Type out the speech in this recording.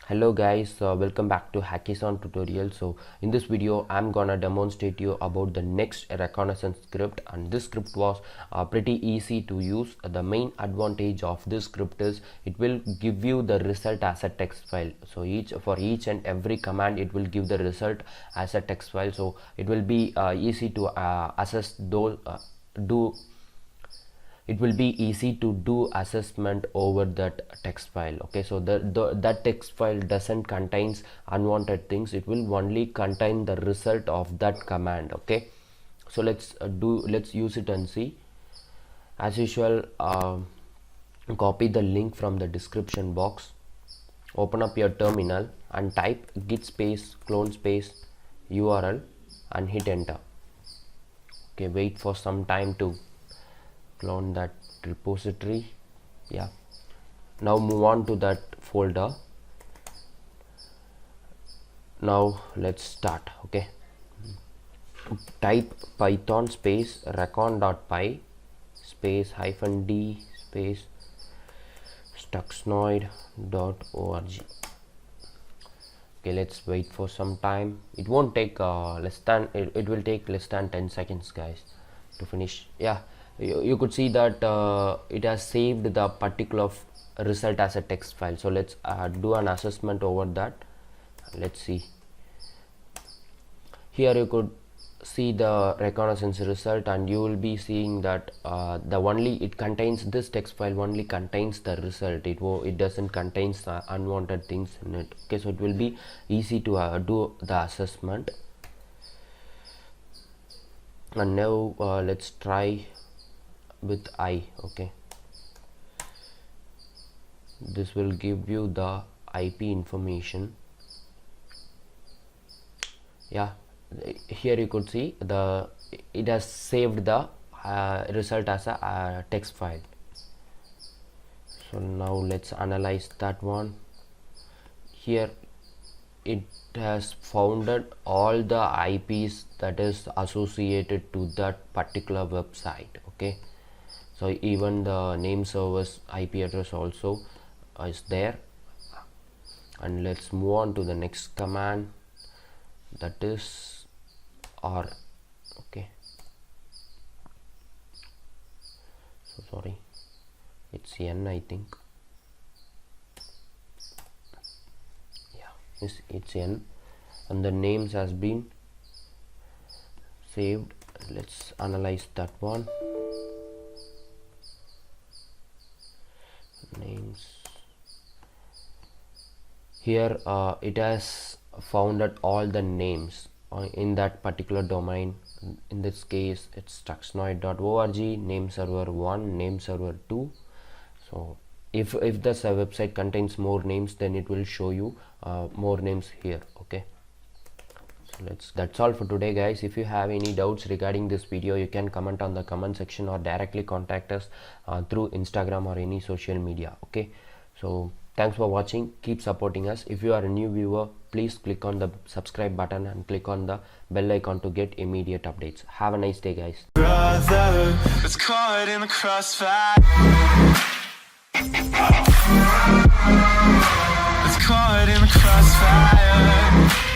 Hello guys, welcome back to HackIsOn tutorial. So in this video I'm gonna demonstrate you about the next reconnaissance script, and this script was pretty easy to use. The main advantage of this script is it will give you the result as a text file. So for each and every command it will give the result as a text file, so it will be easy to assess those it will be easy to do assessment over that text file. Okay, so that text file doesn't contains unwanted things, it will only contain the result of that command. Okay, so let's use it and see. As usual, copy the link from the description box, open up your terminal and type git space clone space URL and hit enter. Okay, wait for some time to clone that repository. Yeah, now move on to that folder. Now let's start. Okay, type python space recon.py space -d space stuxnoid.org. Okay, let's wait for some time. It won't take it will take less than 10 seconds guys to finish. Yeah, you could see that it has saved the particular result as a text file. So let's do an assessment over that. Let's see. Here you could see the reconnaissance result, and you will be seeing that it contains this text file only contains the result. It doesn't contains unwanted things in it. Okay, so it will be easy to do the assessment. And now let's try with I. Okay, this will give you the IP information. Yeah, here you could see it has saved the result as a text file. So now let's analyze that one. Here it has founded all the IPs that is associated to that particular website. Okay, so even the name server's IP address also is there. And let's move on to the next command, that is R. Okay, so sorry, it's N, I think. Yeah, it's N, and the names has been saved. Let's analyze that one. Names. Here it has founded all the names in that particular domain. In this case it's stuxnoid.org, name server 1, name server 2. So if this website contains more names, then it will show you more names here. Okay, so that's all for today guys. If you have any doubts regarding this video, you can comment on the comment section or directly contact us through Instagram or any social media. Okay, so thanks for watching, keep supporting us. If you are a new viewer, please click on the subscribe button and click on the bell icon to get immediate updates. Have a nice day guys. Brother, it's caught in the crossfire. It's caught in the crossfire.